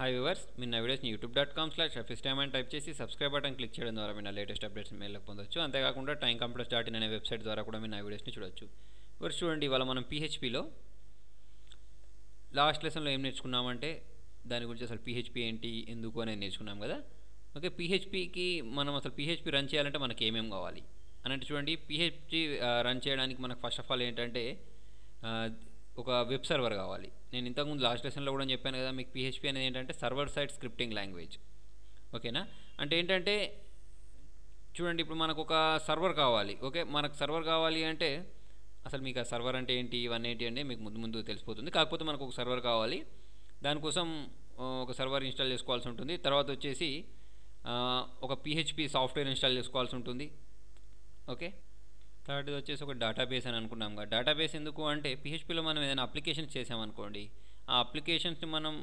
Hi viewers, మీరు నా వీడియోస్ని youtube.com/FaceTime అని టైప్ చేసి సబ్స్క్రైబ్ బటన్ క్లిక్ చేయడం ద్వారా మీరు నా లేటెస్ట్ అప్డేట్స్ మెయిల్లోకి పొందొచ్చు. అంతేకాకుండా timecomputers.in అనే వెబ్సైట్ ద్వారా కూడా మీరు నా వీడియోస్ని చూడొచ్చు. ఇప్పుడు చూడండి, ఇవాళ మనం PHPలో లాస్ట్ లెసన్లో ఏం నేర్చుకున్నామంటే దాని గురించి అసలు PHP ఏంటి, ఎందుకు అనేది నేర్చుకున్నాం కదా. ఓకే, PHPకి మనం అసలు PHP రన్ చేయాలంటే మనకి ఏమేమి కావాలి అని అంటే చూడండి, PHP రన్ చేయడానికి మనకు ఫస్ట్ ఆఫ్ ఆల్ ఏంటంటే ఒక వెబ్ సర్వర్ కావాలి. నేను ఇంతకుముందు లాస్ట్ లెసన్లో కూడా చెప్పాను కదా, మీకు PHP అనేది ఏంటంటే సర్వర్ సైడ్ స్క్రిప్టింగ్ లాంగ్వేజ్. ఓకేనా, అంటే ఏంటంటే చూడండి, ఇప్పుడు మనకు ఒక సర్వర్ కావాలి. ఓకే, మనకు సర్వర్ కావాలి అంటే అసలు మీకు ఆ సర్వర్ అంటే ఏంటి, ఇవన్నీ ఏంటి అంటే మీకు ముందు ముందు తెలిసిపోతుంది. కాకపోతే మనకు ఒక సర్వర్ కావాలి, దానికోసం ఒక సర్వర్ ఇన్స్టాల్ చేసుకోవాల్సి ఉంటుంది. తర్వాత వచ్చేసి ఒక PHP సాఫ్ట్వేర్ ఇన్స్టాల్ చేసుకోవాల్సి ఉంటుంది. ఓకే, థర్డ్ వచ్చేసి ఒక డేటాబేస్ అని అనుకున్నాం కదా. డేటాబేస్ ఎందుకు అంటే PHPలో మనం ఏదైనా అప్లికేషన్స్ చేసామనుకోండి, ఆ అప్లికేషన్స్ని మనం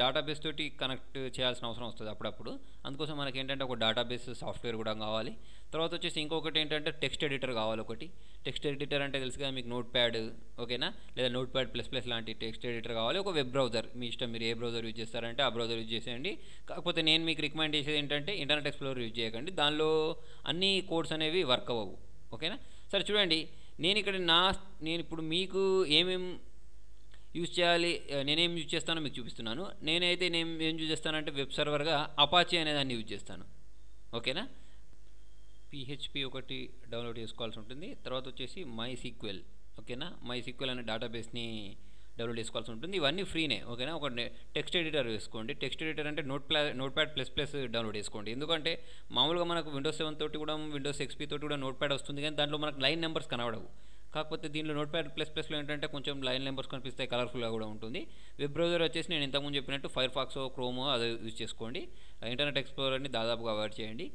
డేటాబేస్ తోటి కనెక్ట్ చేయాల్సిన అవసరం వస్తుంది అప్పుడప్పుడు. అందుకోసం మనకి ఏంటంటే ఒక డేటాబేస్ సాఫ్ట్వేర్ కూడా కావాలి. తర్వాత వచ్చేసి ఇంకొకటి ఏంటంటే టెక్స్ట్ ఎడిటర్ కావాలి. ఒకటి టెక్స్ట్ ఎడిటర్ అంటే తెలుసుగా మీకు నోట్ ప్యాడ్, ఓకేనా, లేదా నోట్ ప్యాడ్ ప్లస్ ప్లస్ లాంటి టెక్స్ట్ ఎడిటర్ కావాలి. ఒక వెబ్ బ్రౌజర్, మీ ఇష్టం, మీరు ఏ బ్రౌజర్ యూజ్ చేస్తారంటే ఆ బ్రౌజర్ యూజ్ చేసేయండి. కాకపోతే నేను మీకు రికమెండ్ చేసేది ఏంటంటే ఇంటర్నెట్ ఎక్స్ప్లోరర్ యూజ్ చేయకండి, దానిలో అన్ని కోడ్స్ అనేవి వర్క్ అవ్వవు. ఓకేనా, సరే చూడండి, నేను ఇప్పుడు మీకు ఏమేం యూజ్ చేయాలి, నేనేం యూజ్ చేస్తానో మీకు చూపిస్తున్నాను. నేనైతే ఏం యూజ్ చేస్తానంటే వెబ్ సర్వర్గా అపాచీ అనే దాన్ని యూజ్ చేస్తాను. ఓకేనా, PHP ఒకటి డౌన్లోడ్ చేసుకోవాల్సి ఉంటుంది. తర్వాత వచ్చేసి MySQL. ఓకేనా, MySQL అనే డేటాబేస్ని డౌన్లోడ్ చేసుకోవాల్సి ఉంటుంది. ఇవన్నీ ఫ్రీనే. ఓకేనా, ఒక టెక్స్ట్ ఎడిటర్ వేసుకోండి. టెక్స్ట్ ఎడిటర్ అంటే note pad plus plus download చేసుకోండి. ఎందుకంటే మామూలుగా మనకు Windows 7 తోటి కూడా, Windows XP తోటి కూడా నోట్ ప్యాడ్ వస్తుంది, కానీ దాంట్లో మనకు లైన్ నెంబర్స్ కనబడవు. కాకపోతే దీనిలో నోట్ ప్యాడ్ ప్లస్ ప్లస్లో ఏంటంటే కొంచెం లైన్ నెంబర్స్ కనిపిస్తాయి, కలర్ఫుల్గా కూడా ఉంటుంది. వెబ్ బ్రౌజర్ వచ్చేసి నేను ఇంతకుముందు చెప్పినట్టు ఫైర్ఫాక్స్, క్రోమో అది యూజ్ చేసుకోండి. ఇంటర్నెట్ ఎక్స్ప్లోరర్ని దాదాపుగా అవాయిడ్ చేయండి.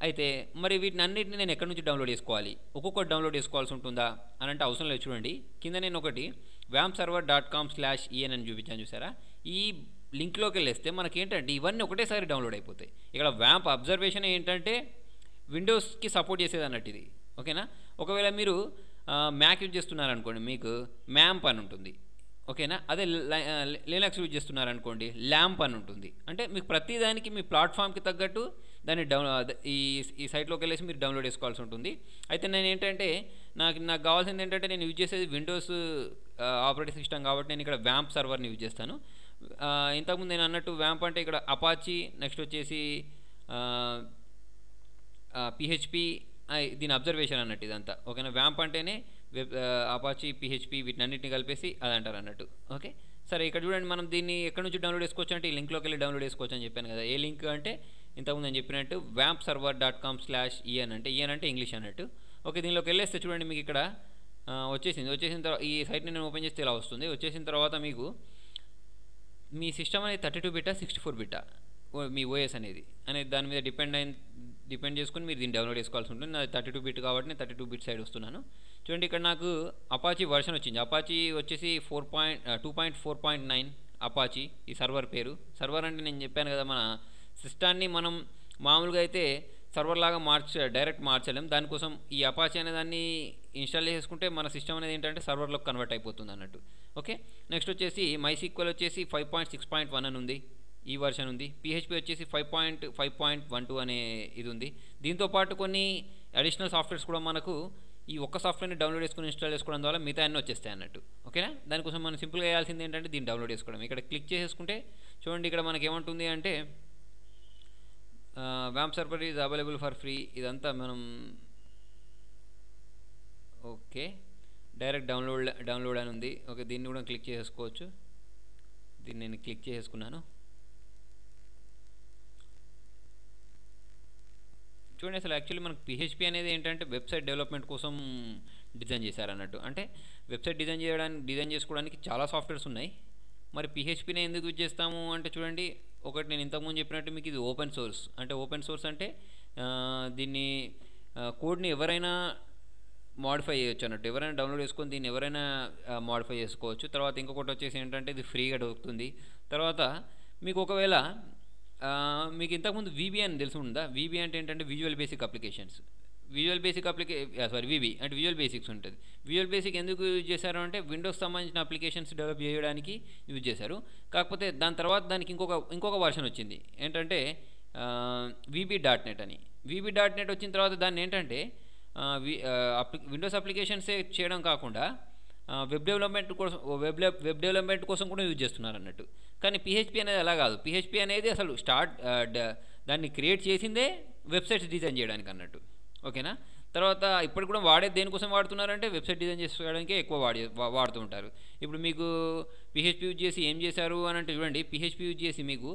అయితే మరి వీటిని అన్నింటినీ నేను ఎక్కడి నుంచి డౌన్లోడ్ చేసుకోవాలి, ఒక్కొక్కటి డౌన్లోడ్ చేసుకోవాల్సి ఉంటుందా అని అంటే అవసరం లేదు. చూడండి, కింద నేను ఒకటి vampserver.com/en అని చూపించాను, చూసారా? ఈ లింక్లోకి వెళ్ళేస్తే మనకేంటంటే ఇవన్నీ ఒకటేసారి డౌన్లోడ్ అయిపోతాయి. ఇక్కడ వ్యాంప్ అబ్జర్వేషన్ ఏంటంటే విండోస్కి సపోర్ట్ చేసేది అన్నట్టు ఇది. ఓకేనా, ఒకవేళ మీరు మ్యాక్ యూజ్ చేస్తున్నారనుకోండి, మీకు మ్యాంప్ అని ఉంటుంది. ఓకేనా, అదే లినక్స్ యూజ్ చేస్తున్నారనుకోండి, ల్యాంప్ అని ఉంటుంది. అంటే మీకు ప్రతిదానికి మీ ప్లాట్ఫామ్కి తగ్గట్టు దాన్ని ఈ సైట్లోకి వెళ్ళేసి మీరు డౌన్లోడ్ చేసుకోవాల్సి ఉంటుంది. అయితే నేను ఏంటంటే నాకు కావాల్సింది ఏంటంటే నేను యూజ్ చేసేది విండోస్ ఆపరేటింగ్ సిస్టమ్ కాబట్టి నేను ఇక్కడ వ్యాంప్ సర్వర్ని యూజ్ చేస్తాను. ఇంతకుముందు నేను అన్నట్టు వ్యాంప్ అంటే ఇక్కడ అపాచీ, నెక్స్ట్ వచ్చేసి PHP, దీని అబ్జర్వేషన్ అన్నట్టు ఇదంతా. ఓకేనా, వ్యాంప్ అంటేనే అపాచీ, PHP వీటినన్నింటిని కలిపేసి అది అంటారు అన్నట్టు. ఓకే, సరే ఇక్కడ చూడండి, మనం దీన్ని ఎక్కడి నుంచి డౌన్లోడ్ చేసుకోవచ్చు అంటే ఈ లింక్లోకి వెళ్ళి డౌన్లోడ్ చేసుకోవచ్చు అని చెప్పాను కదా. ఏ లింక్ అంటే ఇంతకుముందు నేను చెప్పినట్టు vampserver.com/en అంటే en అంటే ఇంగ్లీష్ అన్నట్టు. ఓకే, దీనిలోకి వెళ్ళేస్తే చూడండి, మీకు ఇక్కడ వచ్చేసిన తర్వాత ఈ సైట్ని నేను ఓపెన్ చేస్తే ఇలా వస్తుంది. వచ్చేసిన తర్వాత మీకు మీ సిస్టమ్ అనేది 32 బిట్టా 64 బిట్టా మీ OS అనేది దాని మీద డిపెండ్ చేసుకుని మీరు దీన్ని డౌన్లోడ్ చేసుకోవాల్సి ఉంటుంది. నాది 32 బిట్ కాబట్టి నేను 32 బిట్ సైడ్ వస్తున్నాను. చూడండి, ఇక్కడ నాకు అపాచీ వర్షన్ వచ్చింది. అపాచీ వచ్చేసి 2.4.9 అపాచీ ఈ సర్వర్ పేరు. సర్వర్ అంటే నేను చెప్పాను కదా, మన సిస్టాన్ని మనం మామూలుగా అయితే సర్వర్ లాగా డైరెక్ట్ మార్చలేం. దానికోసం ఈ అపాచీ అనే దాన్ని ఇన్స్టాల్ చేసుకుంటే మన సిస్టమ్ అనేది ఏంటంటే సర్వర్లోకి కన్వర్ట్ అయిపోతుంది అన్నట్టు. ఓకే, నెక్స్ట్ వచ్చేసి MySQL వచ్చేసి 5.6.1 అని ఉంది, ఈ వర్షన్ ఉంది. PHP వచ్చేసి 5.5.12 అనే ఇది ఉంది. దీంతోపాటు కొన్ని అడిషనల్ సాఫ్ట్వేర్స్ కూడా మనకు ఈ ఒక్క సాఫ్ట్వేర్ని డౌన్లోడ్ చేసుకుని ఇన్స్టాల్ చేసుకోవడం ద్వారా మిగతా అన్నీ వచ్చేస్తాయి అన్నట్టు. ఓకేనా, దానికోసం మనం సింపుల్గా చేయాల్సింది ఏంటంటే దీన్ని డౌన్లోడ్ చేసుకోవడం. ఇక్కడ క్లిక్ చేసుకుంటే చూడండి, ఇక్కడ మనకి ఏమంటుంది అంటే vamp server is available for free, ఇదంతా మనం ఓకే డైరెక్ట్ డౌన్లోడ్ అని ఉంది. ఓకే, దీన్ని కూడా క్లిక్ చేసుకోవచ్చు. దీన్ని నేను క్లిక్ చేసుకున్నాను. చూడండి, అసలు యాక్చువల్లీ మనకు PHP అనేది ఏంటంటే వెబ్సైట్ డెవలప్మెంట్ కోసం డిజైన్ చేశారన్నట్టు. అంటే వెబ్సైట్ డిజైన్ చేసుకోవడానికి చాలా సాఫ్ట్వేర్స్ ఉన్నాయి. మరి PHPని ఎందుకు యూజ్ చేస్తాము అంటే చూడండి, ఒకటి నేను ఇంతకుముందు చెప్పినట్టు మీకు ఇది ఓపెన్ సోర్స్. అంటే ఓపెన్ సోర్స్ అంటే దీన్ని కోడ్ని ఎవరైనా మాడిఫై చేయొచ్చు అన్నట్టు. ఎవరైనా డౌన్లోడ్ చేసుకొని దీన్ని ఎవరైనా మాడిఫై చేసుకోవచ్చు. తర్వాత ఇంకొకటి వచ్చేసి ఏంటంటే ఇది ఫ్రీగా దొరుకుతుంది. తర్వాత మీకు ఒకవేళ మీకు ఇంతకుముందు VB అని తెలిసి ఉందా? VB అంటే ఏంటంటే visual basic applications. Visual basic VB అంటే విజువల్ బేసిక్స్ ఉంటుంది. విజువల్ బేసిక్ ఎందుకు యూజ్ చేశారు అంటే విండోస్ సంబంధించిన అప్లికేషన్స్ డెవలప్ చేయడానికి యూజ్ చేశారు. కాకపోతే దాని తర్వాత దానికి ఇంకొక వర్షన్ వచ్చింది ఏంటంటే VB.NET అని. VB.NET వచ్చిన తర్వాత దాన్ని ఏంటంటే విండోస్ అప్లికేషన్సే చేయడం కాకుండా వెబ్ డెవలప్మెంట్ కోసం కూడా యూజ్ చేస్తున్నారు అన్నట్టు. కానీ పిహెచ్పి అనేది అలా కాదు. పిహెచ్పి అనేది అసలు దాన్ని క్రియేట్ చేసిందే వెబ్సైట్స్ డిజైన్ చేయడానికి అన్నట్టు. ఓకేనా. తర్వాత ఇప్పటికి కూడా వాడేది దేనికోసం వాడుతున్నారంటే వెబ్సైట్ డిజైన్ చేసుకోవడానికే ఎక్కువ వాడుతూ ఉంటారు. ఇప్పుడు మీకు పిహెచ్పి యూజ్ చేసి ఏం చేశారు అని అంటే చూడండి, పిహెచ్పి యూజ్ చేసి మీకు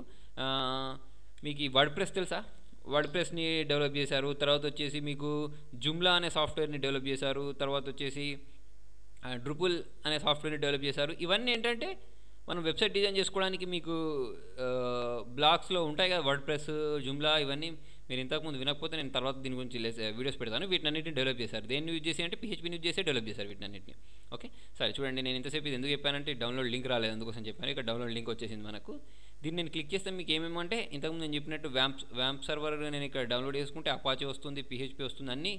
ఈ వర్డ్ ప్రెస్ తెలుసా, వర్డ్ ప్రెస్ని డెవలప్ చేశారు. తర్వాత వచ్చేసి మీకు జుమ్లా అనే సాఫ్ట్వేర్ని డెవలప్ చేశారు. తర్వాత వచ్చేసి డ్రుపుల్ అనే సాఫ్ట్వేర్ని డెవలప్ చేశారు. ఇవన్నీ ఏంటంటే మనం వెబ్సైట్ డిజైన్ చేసుకోవడానికి మీకు బ్లాగ్స్లో ఉంటాయి కదా, వర్డ్ ప్రెస్, జుమ్లా, ఇవన్నీ మీరు ఇంతకుముందు వినకపోతే నేను తర్వాత దీని గురించి వీడియోస్ పెడతాను. వీటినన్నింటిని డెవలప్ చేశారు. దేన్ని యూజ్ చేసి అంటే పిహెచ్పిని యూజ్ చేసి డెవలప్ చేశారు వీటినన్నింటిని. ఓకే, సరే చూడండి, నేను ఇంతసేపు ఇది ఎందుకు చెప్పానంటే డౌన్లోడ్ లింక్ రాలేదు అందుకోసం చెప్పాను. ఇక్కడ డౌన్లోడ్ లింక్ వచ్చేసింది మనకు. దీన్ని నేను క్లిక్ చేస్తే మీకు ఏమేమంటే ఇంతకుముందు నేను చెప్పినట్టు వ్యాంప్ సర్వర్ నేను ఇక్కడ డౌన్లోడ్ చేసుకుంటే అపాచీ వస్తుంది, పిహెచ్పి వస్తుంది, అన్నీ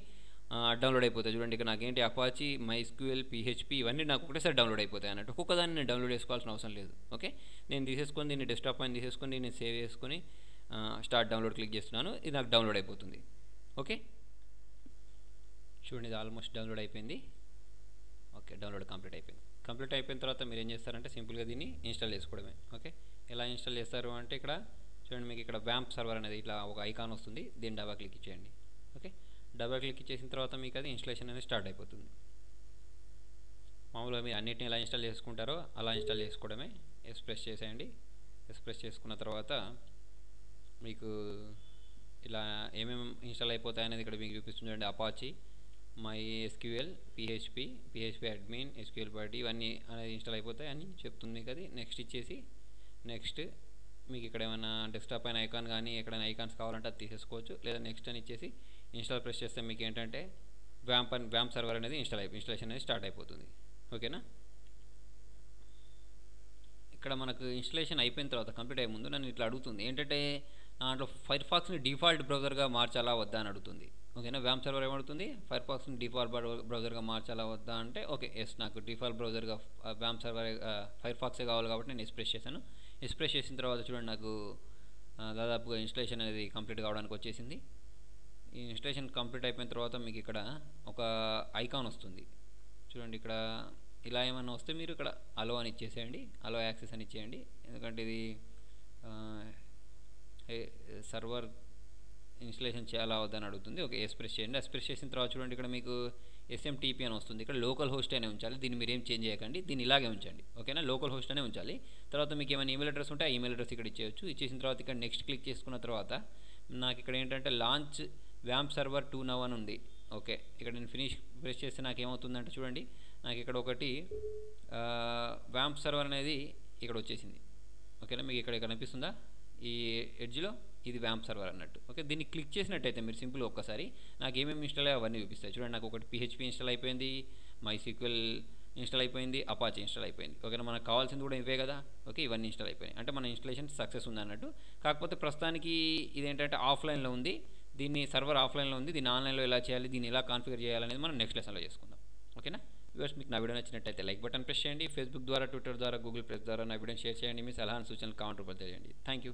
డౌన్లోడ్ అయిపోతాయి. చూడండి ఇక్కడ నాకేంటి అపాచీ, MySQL, పిహెచ్పి ఇవన్నీ నాకు ఒకటేసారి డౌన్లోడ్ అయిపోతాయి అన్నట్టు. ఒక్కొక్క దాన్ని నేను డౌన్లోడ్ చేసుకోవాల్సిన అవసరం లేదు. ఓకే, నేను తీసేసుకొని దీన్ని డెస్క్టాప్ పైన తీసేసుకొని దీన్ని సేవ్ చేసుకొని స్టార్ట్ డౌన్లోడ్ క్లిక్ చేస్తున్నాను. ఇది నాకు డౌన్లోడ్ అయిపోతుంది. ఓకే, చూడండి ఇది ఆల్మోస్ట్ డౌన్లోడ్ అయిపోయింది. ఓకే, డౌన్లోడ్ కంప్లీట్ అయిపోయింది. కంప్లీట్ అయిపోయిన తర్వాత మీరు ఏం చేస్తారంటే సింపుల్గా దీన్ని ఇన్స్టాల్ చేసుకోవడమే. ఓకే, ఎలా ఇన్స్టాల్ చేస్తారు అంటే ఇక్కడ చూడండి, మీకు ఇక్కడ వ్యాంప్ సర్వర్ అనేది ఇట్లా ఒక ఐకాన్ వస్తుంది. దీన్ని డబల్ క్లిక్ ఇచ్చేయండి. ఓకే, డబల్ క్లిక్ ఇచ్చేసిన తర్వాత మీకు అది ఇన్స్టాలేషన్ అనేది స్టార్ట్ అయిపోతుంది. మామూలుగా మీరు అన్నిటిని ఎలా ఇన్స్టాల్ చేసుకుంటారో అలా ఇన్స్టాల్ చేసుకోవడమే. ఎస్ ప్రెస్ చేసేయండి. ఎస్ ప్రెస్ చేసుకున్న తర్వాత మీకు ఇలా ఏమేమి ఇన్స్టాల్ అయిపోతాయి అనేది ఇక్కడ మీకు చూపిస్తుంది. చూడండి, Apache, MySQL, PHP admin, SQL బట్టి ఇవన్నీ అనేది ఇన్స్టాల్ అయిపోతాయి అని చెప్తుంది మీకు. అది నెక్స్ట్ ఇచ్చేసి నెక్స్ట్ మీకు ఇక్కడ ఏమైనా డెస్క్టాప్ పైన ఐకాన్ కానీ ఎక్కడైనా ఐకాన్స్ కావాలంటే అది తీసేసుకోవచ్చు. లేదా నెక్స్ట్ అని ఇచ్చేసి ఇన్స్టాల్ ప్రెస్ చేస్తే మీకు ఏంటంటే వ్యాంప్ సర్వర్ అనేది ఇన్స్టాలేషన్ అనేది స్టార్ట్ అయిపోతుంది. ఓకేనా. ఇక్కడ మనకు ఇన్స్టాలేషన్ అయిపోయిన తర్వాత కంప్లీట్ అయ్యే ముందు నన్ను ఇట్లా అడుగుతుంది ఏంటంటే దాంట్లో ఫైర్ఫాక్స్ని డిఫాల్ట్ బ్రౌజర్గా మార్చాలా వద్దా అని అడుగుతుంది. ఓకేనా, వ్యాంప్ సర్వర్ ఏమడుతుంది, ఫైర్ఫాక్స్ని డిఫాల్ట్ బ్రౌజర్గా మార్చాలా వద్దా అంటే ఓకే ఎస్, నాకు డిఫాల్ట్ బ్రౌజర్గా వ్యాంప్ సర్వర్ ఫైర్ఫాక్సే కావాలి కాబట్టి నేను ఎక్స్ప్రెస్ చేశాను. ఎక్స్ప్రెస్ చేసిన తర్వాత చూడండి, నాకు దాదాపుగా ఇన్స్టాలేషన్ అనేది కంప్లీట్ కావడానికి వచ్చేసింది. ఈ ఇన్స్టాలేషన్ కంప్లీట్ అయిపోయిన తర్వాత మీకు ఇక్కడ ఒక ఐకాన్ వస్తుంది. చూడండి, ఇక్కడ ఇలా ఏమన్నా వస్తే మీరు ఇక్కడ అలో అని ఇచ్చేసేయండి, అలో యాక్సెస్ అని ఇచ్చేయండి. ఎందుకంటే ఇది సర్వర్ ఇన్స్టాలేషన్ చేయాలా వద్దని అడుగుతుంది. ఓకే, ఎక్స్ప్రెస్ చేయండి. ఎక్స్ప్రెస్ చేసిన తర్వాత చూడండి, ఇక్కడ మీకు SMTP అని వస్తుంది. ఇక్కడ లోకల్ హోస్ట్ అనే ఉంచాలి. దీన్ని మీరు ఏం చేంజ్ చేయకండి, దీన్ని ఇలాగే ఉంచండి. ఓకేనా, లోకల్ హోస్ట్ అనే ఉంచాలి. తర్వాత మీకు ఏమైనా ఈమెయిల్ అడ్రస్ ఉంటే ఆ ఈమెయిల్ అడ్రస్ ఇక్కడ ఇచ్చేయచ్చు. ఇచ్చేసిన తర్వాత ఇక్కడ నెక్స్ట్ క్లిక్ చేసుకున్న తర్వాత నాకు ఇక్కడ ఏంటంటే లాంచ్ వ్యాంప్ సర్వర్ 2 నౌ అని ఉంది. ఓకే, ఇక్కడ నేను ఫినిష్ ప్రెస్ చేస్తే నాకు ఏమవుతుందంటే చూడండి, నాకు ఇక్కడ ఒకటి వ్యాంప్ సర్వర్ అనేది ఇక్కడ వచ్చేసింది. ఓకేనా, మీకు ఇక్కడ కనిపిస్తుందా ఈ ఎడ్జ్లో, ఇది వ్యాంప్ సర్వర్ అన్నట్టు. ఓకే, దీన్ని క్లిక్ చేసినట్టయితే మీరు సింపుల్ ఒక్కసారి నాకు ఏమేమి ఇన్స్టాల్ అయ్యో అవన్నీ చూపిస్తాయి. చూడండి, నాకు ఒకటి PHP ఇన్స్టాల్ అయిపోయింది, MySQL ఇన్స్టాల్ అయిపోయింది, అపాచీ ఇన్స్టాల్ అయిపోయింది. ఓకేనా, మనకు కావాల్సింది కూడా ఇవే కదా. ఓకే, ఇవన్నీ ఇన్స్టాల్ అయిపోయినాయి అంటే మన ఇన్స్టాలేషన్ సక్సెస్ ఉంది అన్నట్టు. కాకపోతే ప్రస్తుతానికి ఇదేంటంటే ఆఫ్లైన్లో ఉంది, దీన్ని సర్వర్ ఆఫ్లైన్లో ఉంది. దీన్ని ఆన్లైన్లో ఎలా చేయాలి, దీన్ని ఎలా కాన్ఫిగర్ చేయాలనేది మనం నెక్స్ట్ లెసన్లో చేసుకుందాం. ఓకేనా వ్యూవర్స్, మీకు నా వీడియో నచ్చినట్టయితే లైక్ బటన్ ప్రెస్ చేయండి. ఫేస్బుక్ ద్వారా, ట్విట్టర్ ద్వారా, గూగుల్ ప్లస్ ద్వారా నా వీడియోని షేర్ చేయండి. మీ సలహాను సూచనలు కామెంట్ రూపంలో తెలియజేయండి. Thank you.